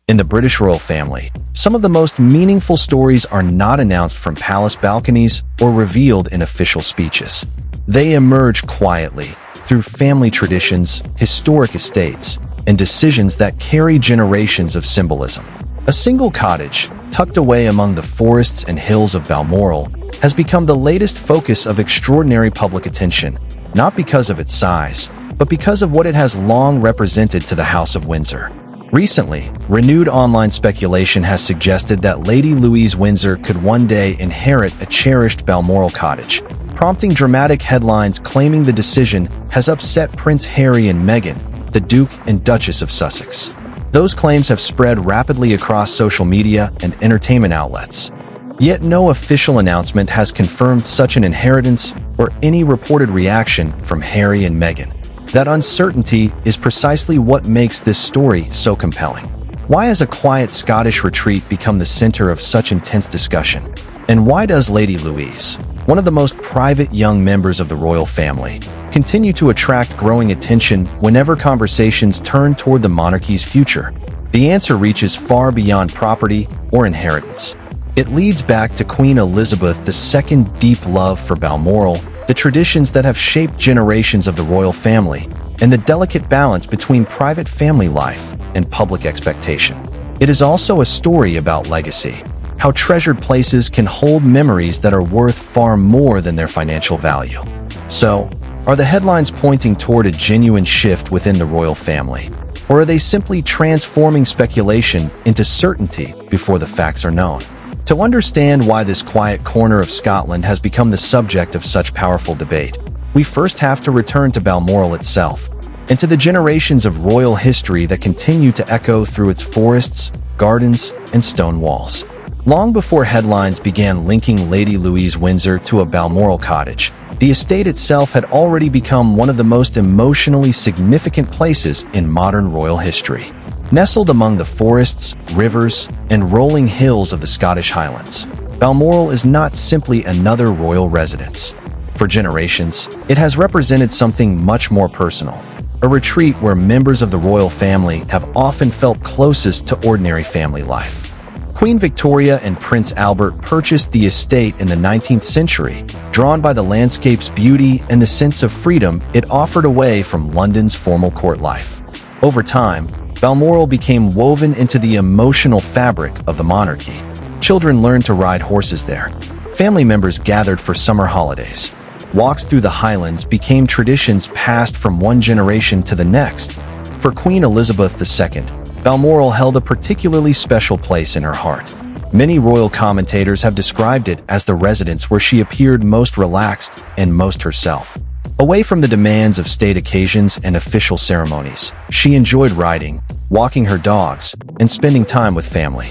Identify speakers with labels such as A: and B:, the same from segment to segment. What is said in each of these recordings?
A: In the British royal family, some of the most meaningful stories are not announced from palace balconies or revealed in official speeches. They emerge quietly through family traditions, historic estates, and decisions that carry generations of symbolism. A single cottage, tucked away among the forests and hills of Balmoral, has become the latest focus of extraordinary public attention, not because of its size, but because of what it has long represented to the House of Windsor. Recently, renewed online speculation has suggested that Lady Louise Windsor could one day inherit a cherished Balmoral Cottage, prompting dramatic headlines claiming the decision has upset Prince Harry and Meghan, the Duke and Duchess of Sussex. Those claims have spread rapidly across social media and entertainment outlets. Yet no official announcement has confirmed such an inheritance or any reported reaction from Harry and Meghan. That uncertainty is precisely what makes this story so compelling. Why has a quiet Scottish retreat become the center of such intense discussion? And why does Lady Louise, one of the most private young members of the royal family, continue to attract growing attention whenever conversations turn toward the monarchy's future? The answer reaches far beyond property or inheritance. It leads back to Queen Elizabeth II's deep love for Balmoral, the traditions that have shaped generations of the royal family, and the delicate balance between private family life and public expectation. It is also a story about legacy, how treasured places can hold memories that are worth far more than their financial value. So, are the headlines pointing toward a genuine shift within the royal family, or are they simply transforming speculation into certainty before the facts are known? To understand why this quiet corner of Scotland has become the subject of such powerful debate, we first have to return to Balmoral itself, and to the generations of royal history that continue to echo through its forests, gardens, and stone walls. Long before headlines began linking Lady Louise Windsor to a Balmoral cottage, the estate itself had already become one of the most emotionally significant places in modern royal history. Nestled among the forests, rivers, and rolling hills of the Scottish Highlands, Balmoral is not simply another royal residence. For generations, it has represented something much more personal, a retreat where members of the royal family have often felt closest to ordinary family life. Queen Victoria and Prince Albert purchased the estate in the 19th century, drawn by the landscape's beauty and the sense of freedom it offered away from London's formal court life. Over time, Balmoral became woven into the emotional fabric of the monarchy. Children learned to ride horses there. Family members gathered for summer holidays. Walks through the Highlands became traditions passed from one generation to the next. For Queen Elizabeth II, Balmoral held a particularly special place in her heart. Many royal commentators have described it as the residence where she appeared most relaxed and most herself. Away from the demands of state occasions and official ceremonies, she enjoyed riding, walking her dogs, and spending time with family.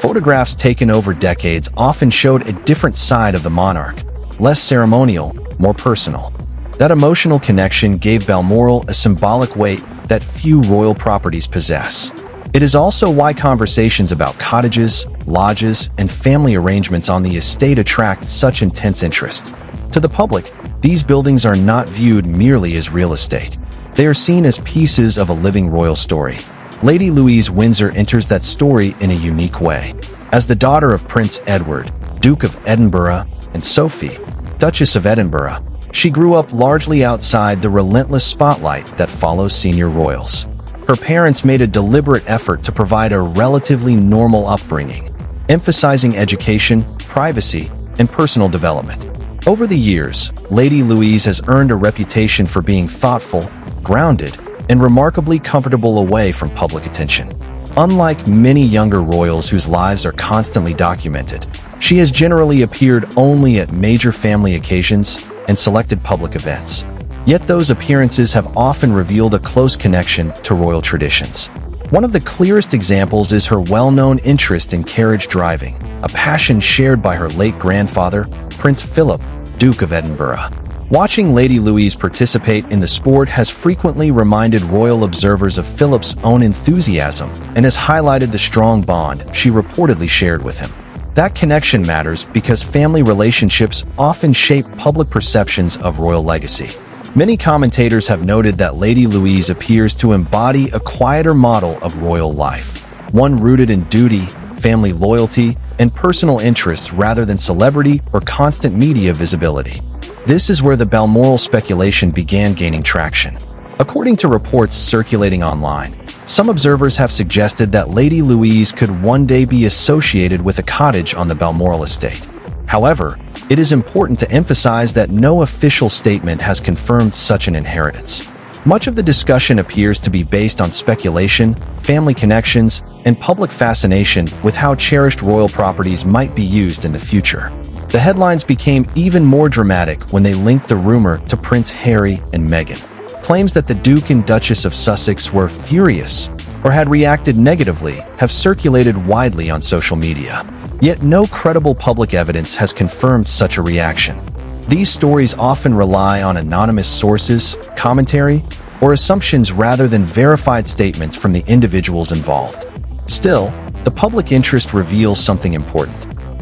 A: Photographs taken over decades often showed a different side of the monarch, less ceremonial, more personal. That emotional connection gave Balmoral a symbolic weight that few royal properties possess. It is also why conversations about cottages, lodges, and family arrangements on the estate attract such intense interest. To the public, these buildings are not viewed merely as real estate. They are seen as pieces of a living royal story. Lady Louise Windsor enters that story in a unique way. As the daughter of Prince Edward, Duke of Edinburgh, and Sophie, Duchess of Edinburgh, she grew up largely outside the relentless spotlight that follows senior royals. Her parents made a deliberate effort to provide a relatively normal upbringing, emphasizing education, privacy, and personal development. Over the years, Lady Louise has earned a reputation for being thoughtful, grounded, and remarkably comfortable away from public attention. Unlike many younger royals whose lives are constantly documented, she has generally appeared only at major family occasions and selected public events. Yet those appearances have often revealed a close connection to royal traditions. One of the clearest examples is her well-known interest in carriage driving, a passion shared by her late grandfather, Prince Philip, Duke of Edinburgh. Watching Lady Louise participate in the sport has frequently reminded royal observers of Philip's own enthusiasm and has highlighted the strong bond she reportedly shared with him. That connection matters because family relationships often shape public perceptions of royal legacy. Many commentators have noted that Lady Louise appears to embody a quieter model of royal life, one rooted in duty, family loyalty, and personal interests rather than celebrity or constant media visibility. This is where the Balmoral speculation began gaining traction. According to reports circulating online, some observers have suggested that Lady Louise could one day be associated with a cottage on the Balmoral estate. However, it is important to emphasize that no official statement has confirmed such an inheritance. Much of the discussion appears to be based on speculation, family connections, and public fascination with how cherished royal properties might be used in the future. The headlines became even more dramatic when they linked the rumor to Prince Harry and Meghan. Claims that the Duke and Duchess of Sussex were furious or had reacted negatively have circulated widely on social media. Yet no credible public evidence has confirmed such a reaction. These stories often rely on anonymous sources, commentary, or assumptions rather than verified statements from the individuals involved. Still, the public interest reveals something important.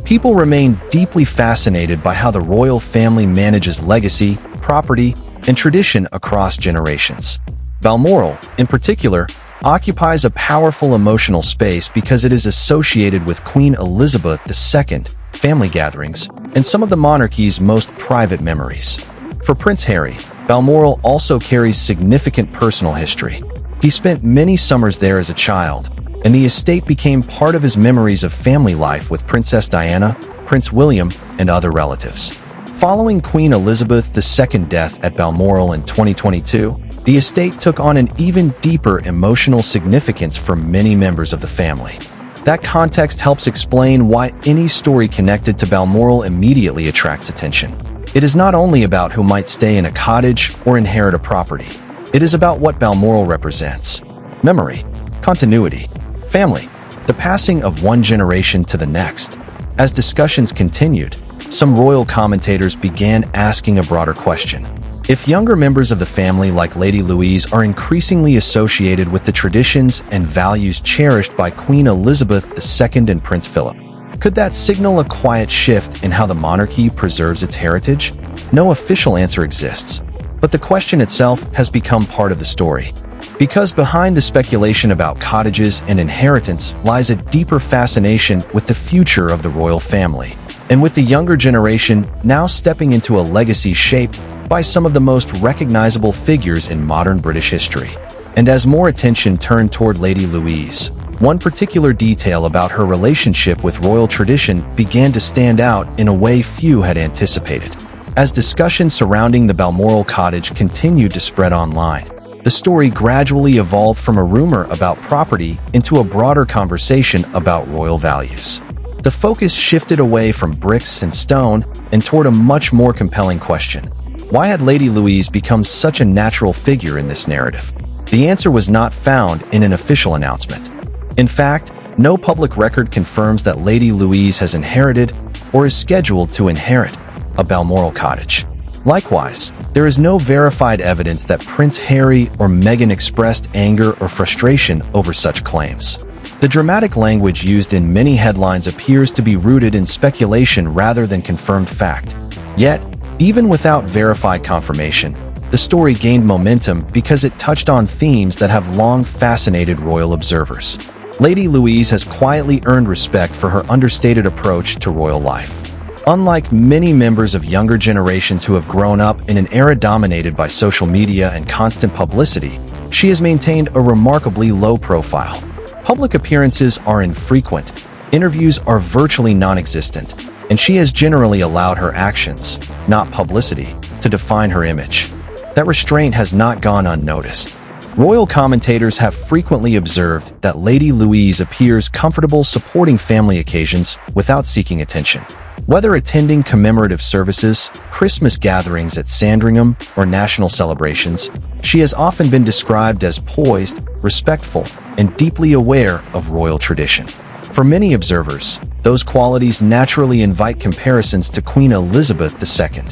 A: People remain deeply fascinated by how the royal family manages legacy, property, and tradition across generations. Balmoral, in particular, occupies a powerful emotional space because it is associated with Queen Elizabeth II, family gatherings, and some of the monarchy's most private memories. For Prince Harry, Balmoral also carries significant personal history. He spent many summers there as a child, and the estate became part of his memories of family life with Princess Diana, Prince William, and other relatives. Following Queen Elizabeth II's death at Balmoral in 2022, the estate took on an even deeper emotional significance for many members of the family. That context helps explain why any story connected to Balmoral immediately attracts attention. It is not only about who might stay in a cottage or inherit a property. It is about what Balmoral represents: memory, continuity, family, the passing of one generation to the next. As discussions continued, some royal commentators began asking a broader question. If younger members of the family like Lady Louise are increasingly associated with the traditions and values cherished by Queen Elizabeth II and Prince Philip, could that signal a quiet shift in how the monarchy preserves its heritage? No official answer exists, but the question itself has become part of the story. Because behind the speculation about cottages and inheritance lies a deeper fascination with the future of the royal family, and with the younger generation now stepping into a legacy shaped by some of the most recognizable figures in modern British history. And as more attention turned toward Lady Louise, one particular detail about her relationship with royal tradition began to stand out in a way few had anticipated. As discussion surrounding the Balmoral Cottage continued to spread online, the story gradually evolved from a rumor about property into a broader conversation about royal values. The focus shifted away from bricks and stone and toward a much more compelling question. Why had Lady Louise become such a natural figure in this narrative? The answer was not found in an official announcement. In fact, no public record confirms that Lady Louise has inherited or is scheduled to inherit a Balmoral Cottage. Likewise, there is no verified evidence that Prince Harry or Meghan expressed anger or frustration over such claims. The dramatic language used in many headlines appears to be rooted in speculation rather than confirmed fact. Yet, even without verified confirmation, the story gained momentum because it touched on themes that have long fascinated royal observers. Lady Louise has quietly earned respect for her understated approach to royal life. Unlike many members of younger generations who have grown up in an era dominated by social media and constant publicity, she has maintained a remarkably low profile. Public appearances are infrequent, interviews are virtually non-existent, and she has generally allowed her actions, not publicity, to define her image. That restraint has not gone unnoticed. Royal commentators have frequently observed that Lady Louise appears comfortable supporting family occasions without seeking attention. Whether attending commemorative services, Christmas gatherings at Sandringham, or national celebrations, she has often been described as poised, respectful, and deeply aware of royal tradition. For many observers, those qualities naturally invite comparisons to Queen Elizabeth II.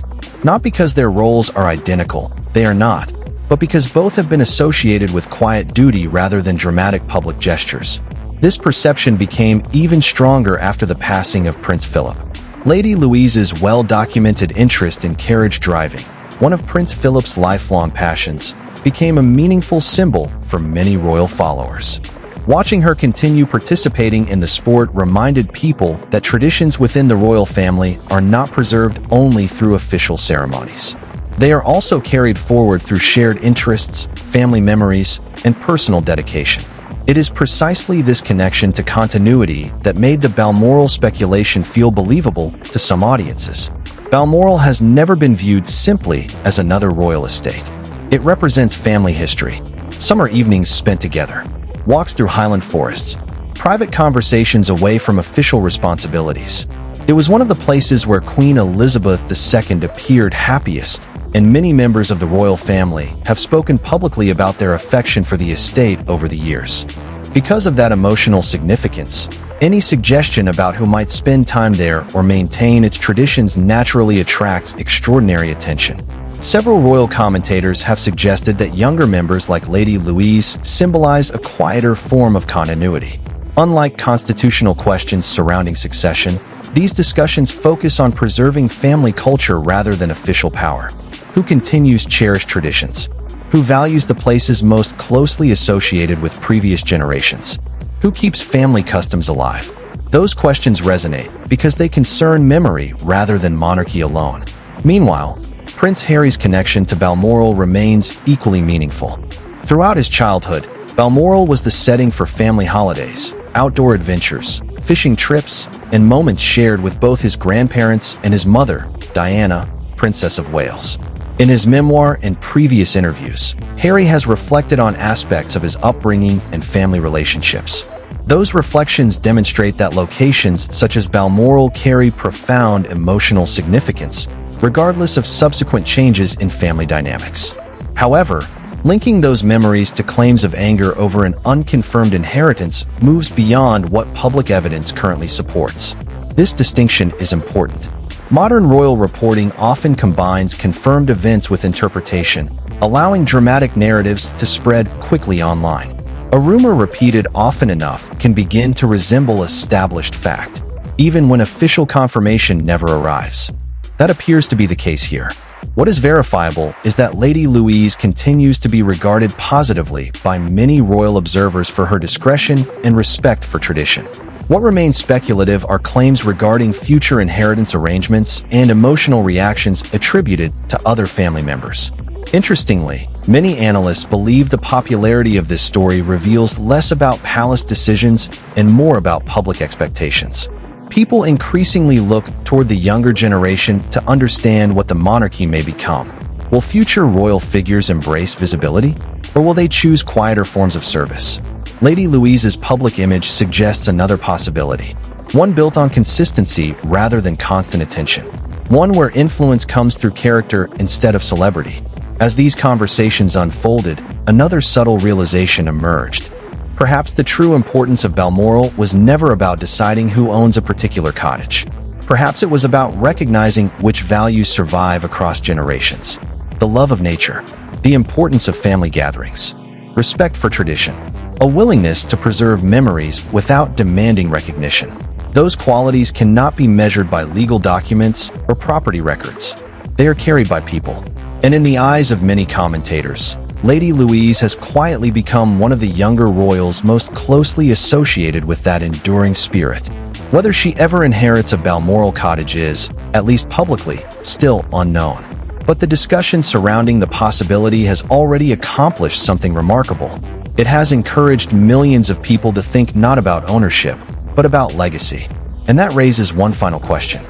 A: Not because their roles are identical, they are not, but because both have been associated with quiet duty rather than dramatic public gestures. This perception became even stronger after the passing of Prince Philip. Lady Louise's well-documented interest in carriage driving, one of Prince Philip's lifelong passions, became a meaningful symbol for many royal followers. Watching her continue participating in the sport reminded people that traditions within the royal family are not preserved only through official ceremonies. They are also carried forward through shared interests, family memories, and personal dedication. It is precisely this connection to continuity that made the Balmoral speculation feel believable to some audiences. Balmoral has never been viewed simply as another royal estate. It represents family history, summer evenings spent together, walks through Highland forests, private conversations away from official responsibilities. It was one of the places where Queen Elizabeth II appeared happiest, and many members of the royal family have spoken publicly about their affection for the estate over the years. Because of that emotional significance, any suggestion about who might spend time there or maintain its traditions naturally attracts extraordinary attention. Several royal commentators have suggested that younger members like Lady Louise symbolize a quieter form of continuity. Unlike constitutional questions surrounding succession, these discussions focus on preserving family culture rather than official power. Who continues cherished traditions? Who values the places most closely associated with previous generations? Who keeps family customs alive? Those questions resonate because they concern memory rather than monarchy alone. Meanwhile, Prince Harry's connection to Balmoral remains equally meaningful. Throughout his childhood, Balmoral was the setting for family holidays, outdoor adventures, fishing trips, and moments shared with both his grandparents and his mother, Diana, Princess of Wales. In his memoir and previous interviews, Harry has reflected on aspects of his upbringing and family relationships. Those reflections demonstrate that locations such as Balmoral carry profound emotional significance, regardless of subsequent changes in family dynamics. However, linking those memories to claims of anger over an unconfirmed inheritance moves beyond what public evidence currently supports. This distinction is important. Modern royal reporting often combines confirmed events with interpretation, allowing dramatic narratives to spread quickly online. A rumor repeated often enough can begin to resemble established fact, even when official confirmation never arrives. That appears to be the case here. What is verifiable is that Lady Louise continues to be regarded positively by many royal observers for her discretion and respect for tradition. What remains speculative are claims regarding future inheritance arrangements and emotional reactions attributed to other family members. Interestingly, many analysts believe the popularity of this story reveals less about palace decisions and more about public expectations. People increasingly look toward the younger generation to understand what the monarchy may become. Will future royal figures embrace visibility, or will they choose quieter forms of service? Lady Louise's public image suggests another possibility, one built on consistency rather than constant attention, one where influence comes through character instead of celebrity. As these conversations unfolded, another subtle realization emerged. Perhaps the true importance of Balmoral was never about deciding who owns a particular cottage. Perhaps it was about recognizing which values survive across generations. The love of nature, the importance of family gatherings, respect for tradition, a willingness to preserve memories without demanding recognition. Those qualities cannot be measured by legal documents or property records. They are carried by people. And in the eyes of many commentators, Lady Louise has quietly become one of the younger royals most closely associated with that enduring spirit. Whether she ever inherits a Balmoral Cottage is, at least publicly, still unknown. But the discussion surrounding the possibility has already accomplished something remarkable. It has encouraged millions of people to think not about ownership, but about legacy. And that raises one final question.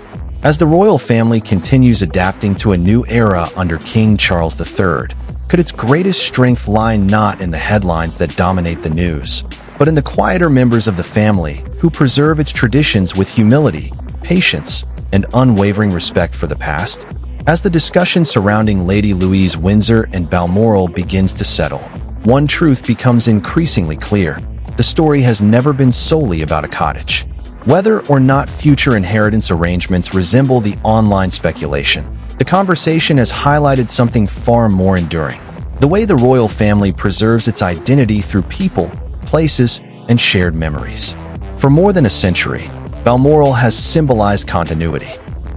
A: As the royal family continues adapting to a new era under King Charles III, could its greatest strength lie not in the headlines that dominate the news, but in the quieter members of the family who preserve its traditions with humility, patience, and unwavering respect for the past? As the discussion surrounding Lady Louise Windsor and Balmoral begins to settle, one truth becomes increasingly clear. The story has never been solely about a cottage. Whether or not future inheritance arrangements resemble the online speculation, the conversation has highlighted something far more enduring: the way the royal family preserves its identity through people, places, and shared memories. For more than a century, Balmoral has symbolized continuity.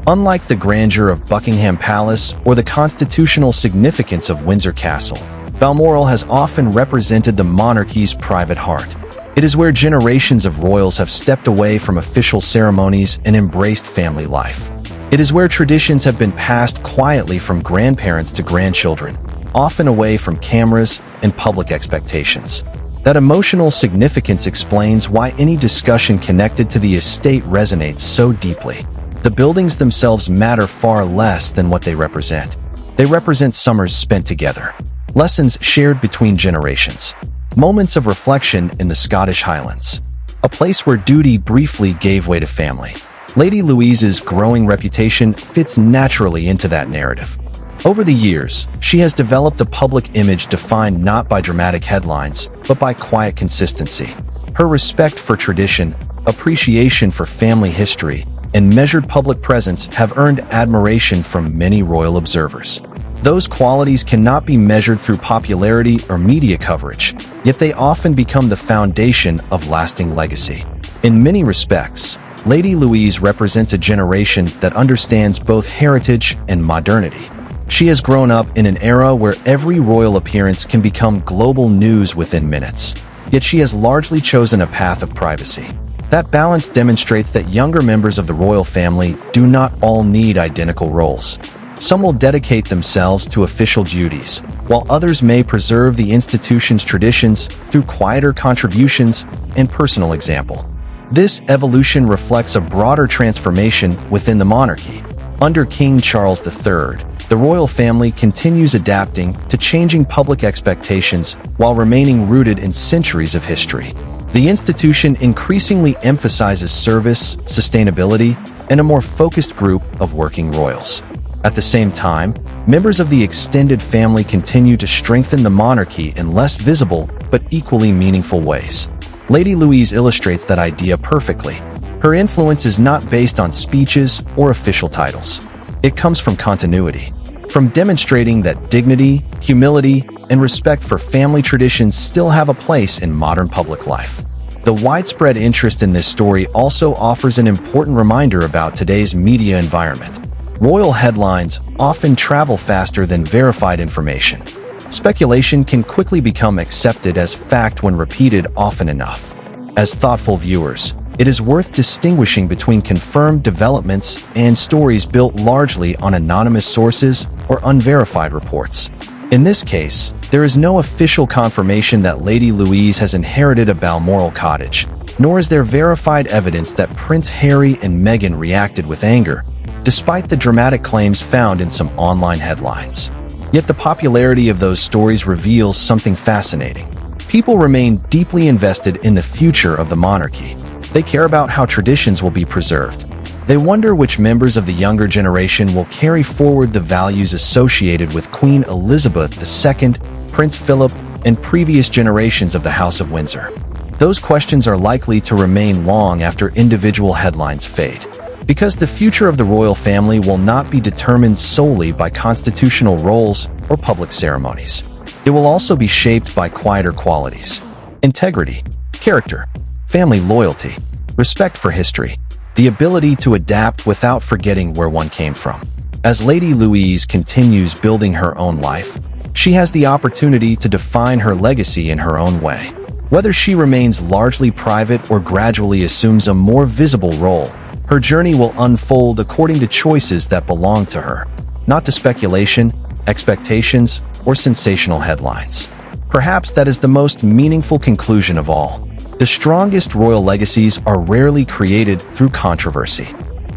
A: Unlike the grandeur of Buckingham Palace or the constitutional significance of Windsor Castle, Balmoral has often represented the monarchy's private heart. It is where generations of royals have stepped away from official ceremonies and embraced family life. It is where traditions have been passed quietly from grandparents to grandchildren, often away from cameras and public expectations. That emotional significance explains why any discussion connected to the estate resonates so deeply. The buildings themselves matter far less than what they represent. They represent summers spent together, lessons shared between generations, moments of reflection in the Scottish Highlands, a place where duty briefly gave way to family. Lady Louise's growing reputation fits naturally into that narrative. Over the years, she has developed a public image defined not by dramatic headlines, but by quiet consistency. Her respect for tradition, appreciation for family history, and measured public presence have earned admiration from many royal observers. Those qualities cannot be measured through popularity or media coverage, yet they often become the foundation of lasting legacy. In many respects, Lady Louise represents a generation that understands both heritage and modernity. She has grown up in an era where every royal appearance can become global news within minutes, yet she has largely chosen a path of privacy. That balance demonstrates that younger members of the royal family do not all need identical roles. Some will dedicate themselves to official duties, while others may preserve the institution's traditions through quieter contributions and personal example. This evolution reflects a broader transformation within the monarchy. Under King Charles III, the royal family continues adapting to changing public expectations while remaining rooted in centuries of history. The institution increasingly emphasizes service, sustainability, and a more focused group of working royals. At the same time, members of the extended family continue to strengthen the monarchy in less visible but equally meaningful ways. Lady Louise illustrates that idea perfectly. Her influence is not based on speeches or official titles. It comes from continuity, from demonstrating that dignity, humility, and respect for family traditions still have a place in modern public life. The widespread interest in this story also offers an important reminder about today's media environment. Royal headlines often travel faster than verified information. Speculation can quickly become accepted as fact when repeated often enough. As thoughtful viewers, it is worth distinguishing between confirmed developments and stories built largely on anonymous sources or unverified reports. In this case, there is no official confirmation that Lady Louise has inherited a Balmoral Cottage, nor is there verified evidence that Prince Harry and Meghan reacted with anger, despite the dramatic claims found in some online headlines. Yet the popularity of those stories reveals something fascinating. People remain deeply invested in the future of the monarchy. They care about how traditions will be preserved. They wonder which members of the younger generation will carry forward the values associated with Queen Elizabeth II, Prince Philip, and previous generations of the House of Windsor. Those questions are likely to remain long after individual headlines fade, because the future of the royal family will not be determined solely by constitutional roles or public ceremonies. It will also be shaped by quieter qualities: integrity, character, family loyalty, respect for history, the ability to adapt without forgetting where one came from. As Lady Louise continues building her own life, she has the opportunity to define her legacy in her own way. Whether she remains largely private or gradually assumes a more visible role, her journey will unfold according to choices that belong to her, not to speculation, expectations, or sensational headlines. Perhaps that is the most meaningful conclusion of all. The strongest royal legacies are rarely created through controversy.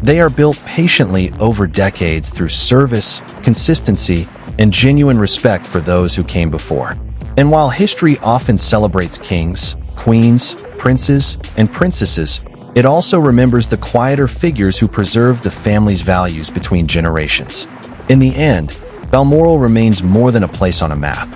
A: They are built patiently over decades through service, consistency, and genuine respect for those who came before. And while history often celebrates kings, queens, princes, and princesses, it also remembers the quieter figures who preserved the family's values between generations. In the end, Balmoral remains more than a place on a map.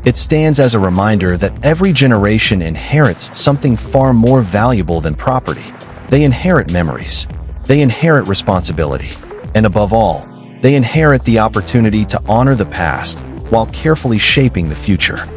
A: It stands as a reminder that every generation inherits something far more valuable than property. They inherit memories. They inherit responsibility. And above all, they inherit the opportunity to honor the past while carefully shaping the future.